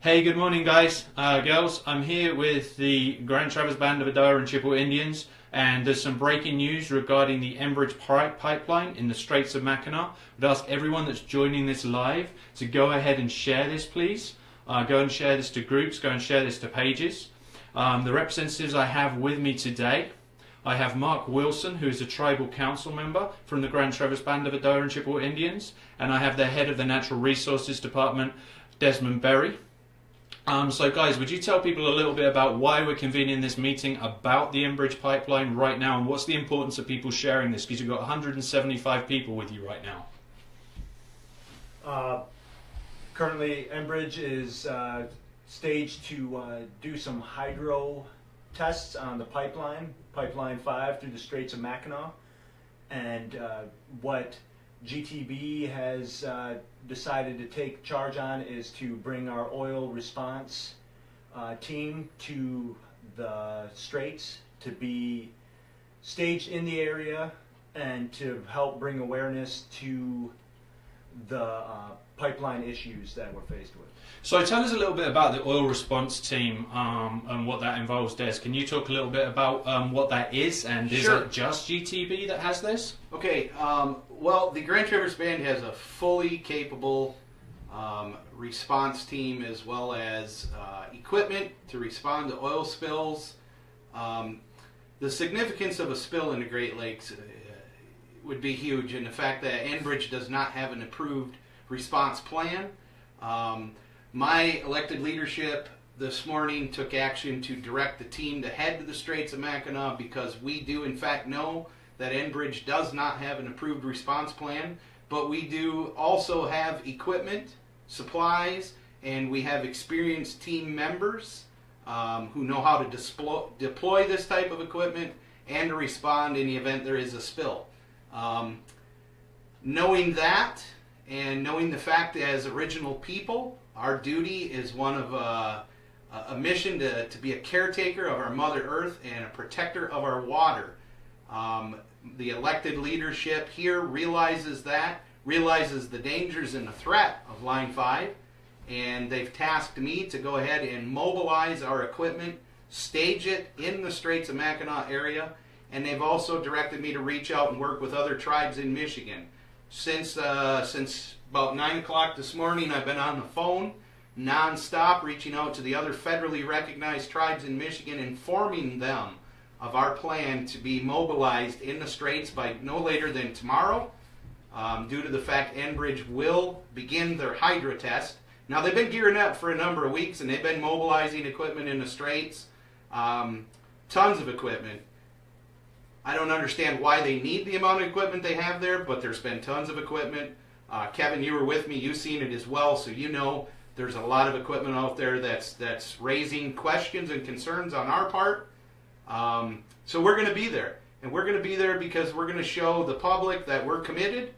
Hey, good morning, guys, girls. I'm here with the Grand Traverse Band of Ottawa and Chippewa Indians, and there's some breaking news regarding the Enbridge Pipeline in the Straits of Mackinac. I'd ask everyone that's joining this live to go ahead and share this, please. Go and share this to groups, go and share this to pages. The representatives I have with me today, I have Mark Wilson, who is a tribal council member from the Grand Traverse Band of Ottawa and Chippewa Indians, and I have the head of the Natural Resources Department, Desmond Berry. So guys, would you tell people a little bit about why we're convening this meeting about the Enbridge Pipeline right now, and what's the importance of people sharing this, because you've got 175 people with you right now? Currently, Enbridge is staged to do some hydro tests on the pipeline 5 through the Straits of Mackinac, and what GTB has decided to take charge on is to bring our oil response team to the Straits to be staged in the area and to help bring awareness to the pipeline issues that we're faced with. So tell us a little bit about the oil response team and what that involves, Des. Can you talk a little bit about what that is, and is Sure. it just GTB that has this? Okay, well, the Grand Traverse Band has a fully capable response team, as well as equipment to respond to oil spills. The significance of a spill in the Great Lakes would be huge, and the fact that Enbridge does not have an approved response plan. My elected leadership this morning took action to direct the team to head to the Straits of Mackinac, because we do in fact know that Enbridge does not have an approved response plan, but we do also have equipment, supplies, and we have experienced team members who know how to deploy this type of equipment and to respond in the event there is a spill. Knowing that, and knowing the fact that as original people, our duty is one of a mission to be a caretaker of our Mother Earth and a protector of our water. The elected leadership here realizes the dangers and the threat of Line 5, and they've tasked me to go ahead and mobilize our equipment, stage it in the Straits of Mackinac area, and they've also directed me to reach out and work with other tribes in Michigan. Since about 9 o'clock this morning, I've been on the phone non-stop, reaching out to the other federally recognized tribes in Michigan, informing them of our plan to be mobilized in the Straits by no later than tomorrow, due to the fact Enbridge will begin their hydro test. Now, they've been gearing up for a number of weeks, and they've been mobilizing equipment in the Straits, tons of equipment. I don't understand why they need the amount of equipment they have there, but there's been tons of equipment. Kevin, you were with me, you've seen it as well, so you know there's a lot of equipment out there that's raising questions and concerns on our part. So we're going to be there, and we're going to be there because we're going to show the public that we're committed,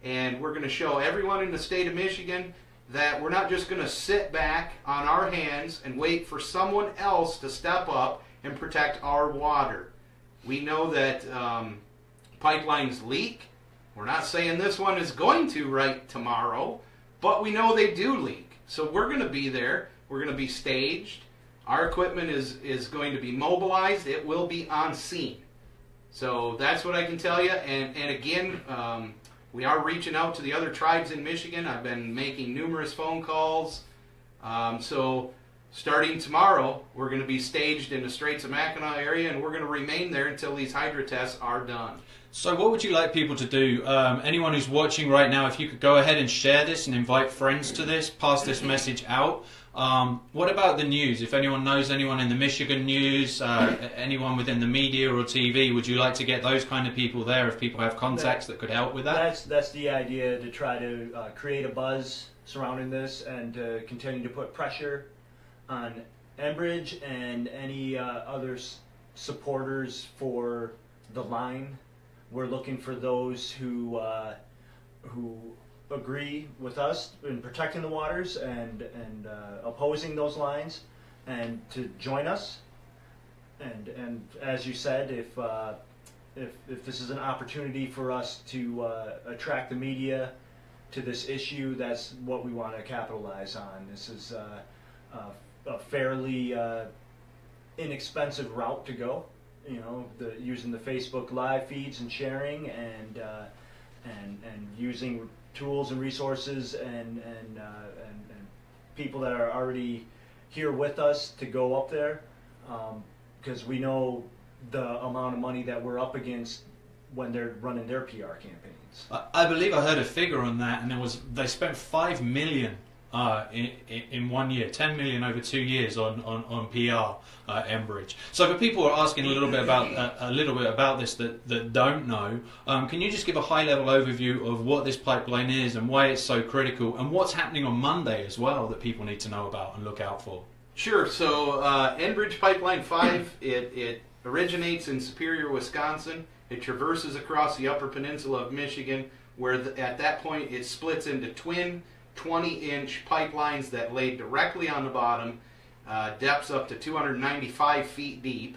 and we're going to show everyone in the state of Michigan that we're not just going to sit back on our hands and wait for someone else to step up and protect our water. We know that pipelines leak. We're not saying this one is going to right tomorrow, but we know they do leak. So we're going to be there. We're going to be staged. Our equipment is going to be mobilized. It will be on scene. So that's what I can tell you. And again, we are reaching out to the other tribes in Michigan. I've been making numerous phone calls. So starting tomorrow, we're going to be staged in the Straits of Mackinac area, and we're going to remain there until these hydro tests are done. So what would you like people to do? Anyone who's watching right now, if you could go ahead and share this and invite friends to this, pass this message out. What about the news? If anyone knows anyone in the Michigan news, anyone within the media or TV, would you like to get those kind of people there if people have contacts that could help with that? That's the idea, to try to create a buzz surrounding this and to continue to put pressure on Enbridge and any other supporters for the line. We're looking for those who agree with us in protecting the waters and opposing those lines, and to join us. And as you said, if this is an opportunity for us to attract the media to this issue, that's what we want to capitalize on. This is a fairly inexpensive route to go. You know, using the Facebook live feeds and sharing, and using tools and resources and people that are already here with us to go up there, because we know the amount of money that we're up against when they're running their PR campaigns. I believe I heard a figure on that, and they spent $5 million in 1 year, 10 million over 2 years on PR, Enbridge. So for people who are asking a little bit about this that don't know, can you just give a high level overview of what this pipeline is and why it's so critical, and what's happening on Monday as well that people need to know about and look out for? Sure. So Enbridge Pipeline 5, it originates in Superior, Wisconsin. It traverses across the Upper Peninsula of Michigan, where at that point it splits into twin 20-inch pipelines that lay directly on the bottom, depths up to 295 feet deep,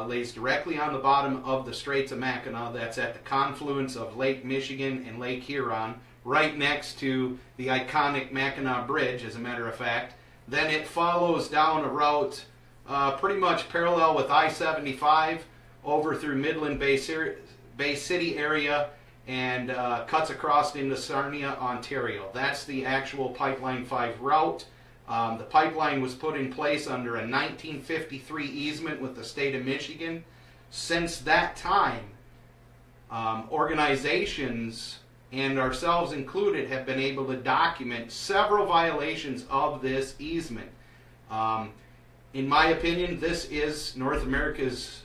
lays directly on the bottom of the Straits of Mackinac. That's at the confluence of Lake Michigan and Lake Huron, right next to the iconic Mackinac Bridge, as a matter of fact. Then it follows down a route pretty much parallel with I-75 over through Midland Bay City area, and cuts across into Sarnia, Ontario. That's the actual Pipeline 5 route. The pipeline was put in place under a 1953 easement with the state of Michigan. Since that time, organizations, and ourselves included, have been able to document several violations of this easement. In my opinion, this is North America's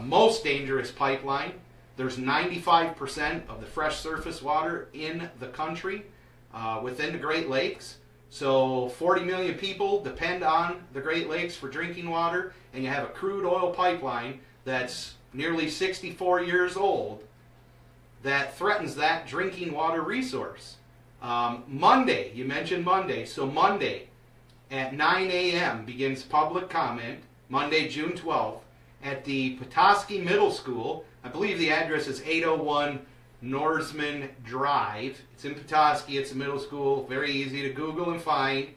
most dangerous pipeline. There's 95% of the fresh surface water in the country within the Great Lakes. So 40 million people depend on the Great Lakes for drinking water, and you have a crude oil pipeline that's nearly 64 years old that threatens that drinking water resource. Monday, you mentioned Monday, so Monday at 9 a.m. begins public comment, Monday, June 12th, at the Petoskey Middle School. I believe the address is 801 Norsman Drive. It's in Petoskey. It's a middle school. Very easy to Google and find.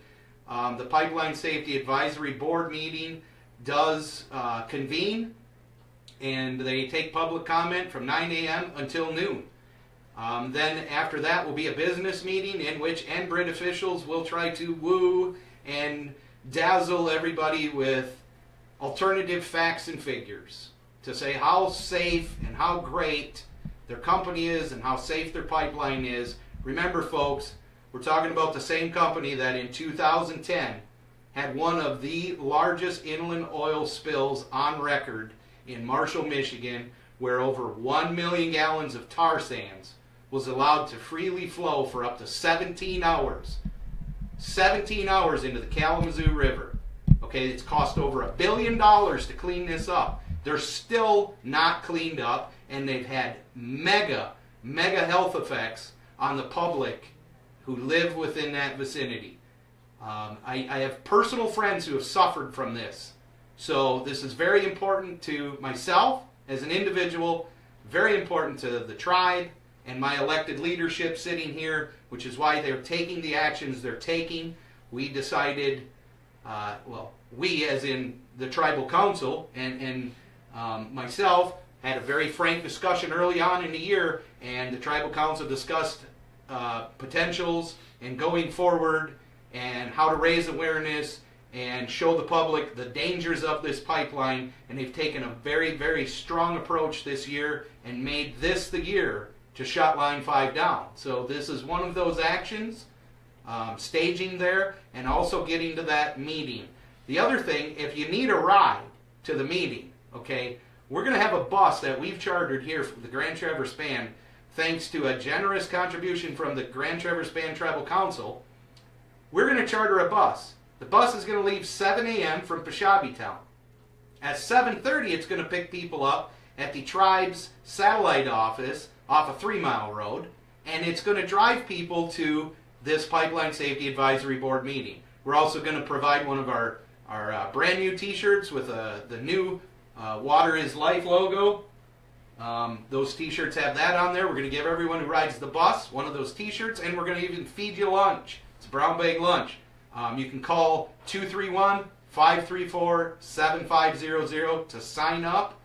The Pipeline Safety Advisory Board meeting does convene, and they take public comment from 9 a.m. until noon. Then after that will be a business meeting in which Enbridge officials will try to woo and dazzle everybody with alternative facts and figures to say how safe and how great their company is and how safe their pipeline is. Remember, folks, we're talking about the same company that in 2010 had one of the largest inland oil spills on record in Marshall, Michigan, where over 1 million gallons of tar sands was allowed to freely flow for up to 17 hours. 17 hours into the Kalamazoo River. Okay, it's cost over $1 billion to clean this up. They're still not cleaned up, and they've had mega health effects on the public who live within that vicinity. I have personal friends who have suffered from this. So this is very important to myself as an individual, very important to the tribe and my elected leadership sitting here, which is why they're taking the actions they're taking. We decided, we as in the tribal council and myself had a very frank discussion early on in the year, and the tribal council discussed potentials and going forward and how to raise awareness and show the public the dangers of this pipeline, and they've taken a very strong approach this year and made this the year to shut Line 5 down. So this is one of those actions, staging there and also getting to that meeting. The other thing, if you need a ride to the meeting, okay, we're going to have a bus that we've chartered here for the Grand Traverse Band, thanks to a generous contribution from the Grand Traverse Band Tribal Council. We're going to charter a bus. The bus is going to leave 7 a.m. from Peshabi-town. At 7:30, it's going to pick people up at the tribe's satellite office off a 3-mile road, and it's going to drive people to this Pipeline Safety Advisory Board meeting. We're also going to provide one of our brand new t-shirts with the new Water is Life logo. Those t-shirts have that on there. We're going to give everyone who rides the bus one of those t-shirts, and we're going to even feed you lunch. It's a brown bag lunch. You can call 231-534-7500 to sign up.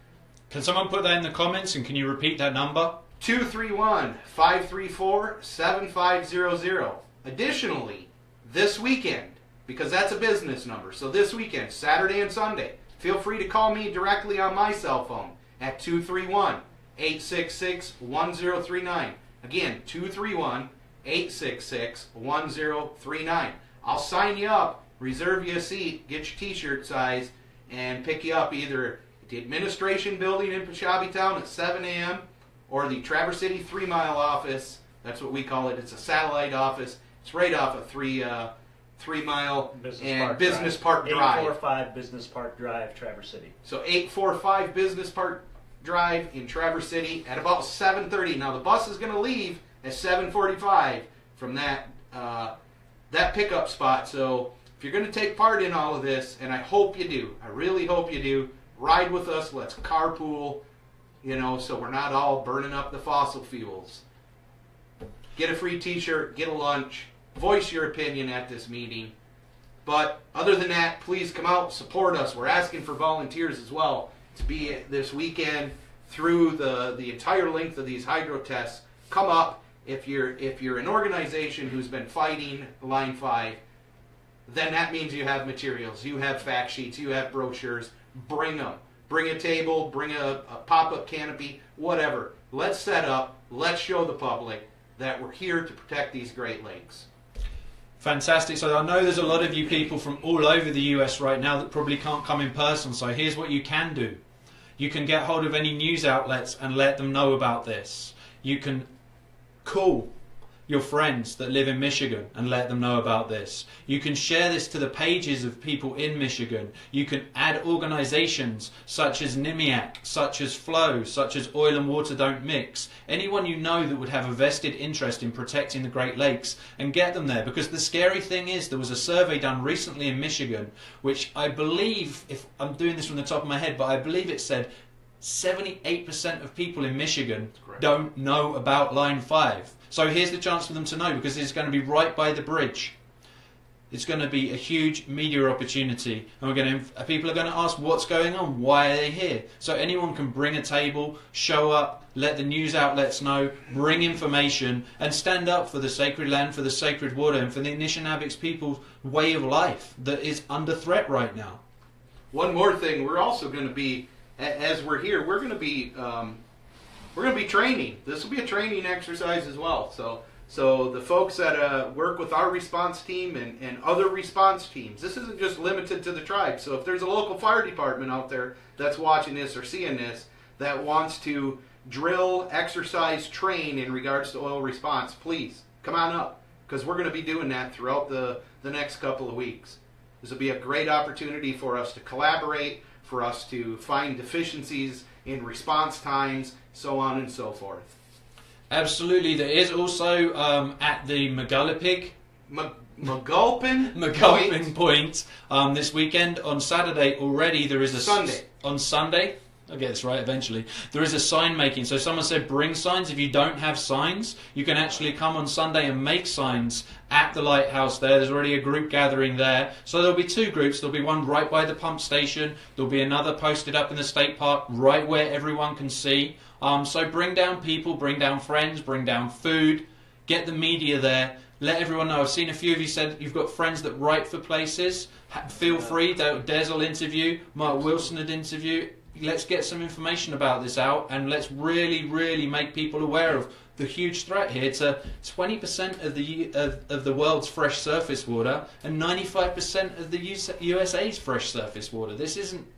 Can someone put that in the comments, and can you repeat that number? 231-534-7500. Additionally, this weekend, because that's a business number, so this weekend, Saturday and Sunday, feel free to call me directly on my cell phone at 231-866-1039. Again, 231-866-1039. I'll sign you up, reserve you a seat, get your t-shirt size, and pick you up either at the administration building in Peshabi-town at 7 a.m. or the Traverse City 3 Mile office. That's what we call it. It's a satellite office. It's right off of 3 Mile and Business Park Drive. 845 Business Park Drive, Traverse City. So 845 Business Park Drive in Traverse City at about 7:30. Now the bus is going to leave at 7:45 from that pickup spot. So if you're going to take part in all of this, and I hope you do, I really hope you do, ride with us. Let's carpool, so we're not all burning up the fossil fuels. Get a free t-shirt, get a lunch, voice your opinion at this meeting. But other than that, please come out, support us. We're asking for volunteers as well to be this weekend through the entire length of these hydro tests. Come up. If you're an organization who's been fighting Line 5, then that means you have materials, you have fact sheets, you have brochures. Bring them. Bring a table, bring a pop-up canopy, whatever. Let's set up, let's show the public that we're here to protect these Great Lakes. Fantastic. So I know there's a lot of you people from all over the US right now that probably can't come in person. So here's what you can do. You can get hold of any news outlets and let them know about this. You can call your friends that live in Michigan and let them know about this. You can share this to the pages of people in Michigan. You can add organizations such as NIMIAC, such as Flow, such as Oil and Water Don't Mix. Anyone you know that would have a vested interest in protecting the Great Lakes, and get them there. Because the scary thing is, there was a survey done recently in Michigan, which I believe, if I'm doing this from the top of my head, but I believe it said 78% of people in Michigan don't know about Line 5. So here's the chance for them to know, because it's going to be right by the bridge. It's going to be a huge media opportunity, and people are going to ask what's going on, why are they here? So anyone can bring a table, show up, let the news outlets know, bring information, and stand up for the sacred land, for the sacred water, and for the Anishinaabe people's way of life that is under threat right now. One more thing, we're also going to be, as we're here, we're going to be training. This will be a training exercise as well. So the folks that work with our response team and other response teams, this isn't just limited to the tribe. So if there's a local fire department out there that's watching this or seeing this that wants to drill, exercise, train in regards to oil response, please come on up, because we're going to be doing that throughout the next couple of weeks. This will be a great opportunity for us to collaborate, for us to find deficiencies in response times, so on and so forth. Absolutely. There is also at the McGulpin Point this weekend on Saturday already. There is a Sunday. On Sunday. I'll get this right eventually. There is a sign making. So someone said bring signs. If you don't have signs, you can actually come on Sunday and make signs at the lighthouse there. There's already a group gathering there. So there'll be two groups. There'll be one right by the pump station. There'll be another posted up in the state park right where everyone can see. So bring down people, bring down friends, bring down food. Get the media there. Let everyone know. I've seen a few of you said you've got friends that write for places. Feel free. Des will interview. Mark Wilson would interview. Let's get some information about this out, and let's really, really make people aware of the huge threat here to 20% of the world's fresh surface water and 95% of the USA's fresh surface water.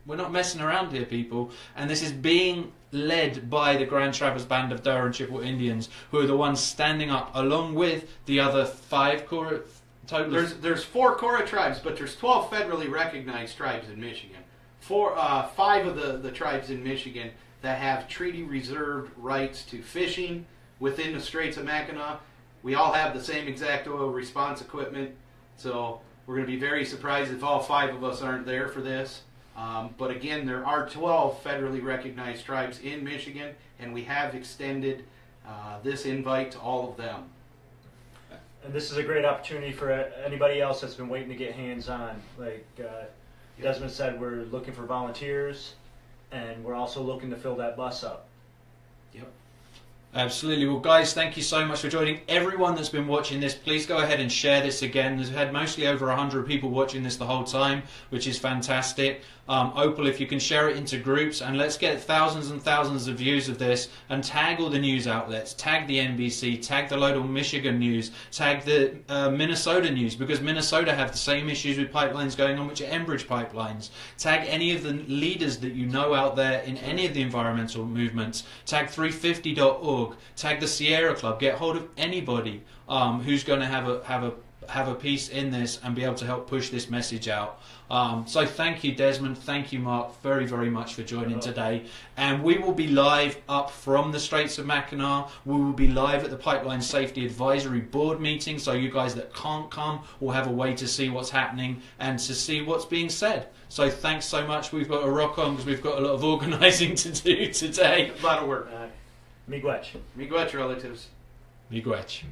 We're not messing around here, people, and this is being led by the Grand Traverse Band of Dara and Chippewa Indians, who are the ones standing up along with the other 5 Cora. There's 4 Cora tribes, but there's 12 federally recognized tribes in Michigan. 5 of the tribes in Michigan that have treaty reserved rights to fishing within the Straits of Mackinac. We all have the same exact oil response equipment, so we're going to be very surprised if all 5 of us aren't there for this. But again, there are 12 federally recognized tribes in Michigan, and we have extended this invite to all of them. And this is a great opportunity for anybody else that's been waiting to get hands-on. Like Desmond said, we're looking for volunteers, and we're also looking to fill that bus up. Yep. Absolutely. Well, guys, thank you so much for joining. Everyone that's been watching this, please go ahead and share this again. We've had mostly over 100 people watching this the whole time, which is fantastic. Opal, if you can share it into groups, and let's get thousands and thousands of views of this, and tag all the news outlets, tag the NBC, tag the local Michigan news, tag the Minnesota news, because Minnesota have the same issues with pipelines going on, which are Enbridge pipelines. Tag any of the leaders that you know out there in any of the environmental movements. Tag 350.org, tag the Sierra Club, get hold of anybody who's going to have a piece in this and be able to help push this message out. So thank you, Desmond. Thank you, Mark, very, very much for joining today. And we will be live up from the Straits of Mackinac. We will be live at the Pipeline Safety Advisory Board meeting, so you guys that can't come will have a way to see what's happening and to see what's being said. So thanks so much. We've got to rock on because we've got a lot of organising to do today. A lot of work. Miigwech. Miigwech, relatives. Miigwech.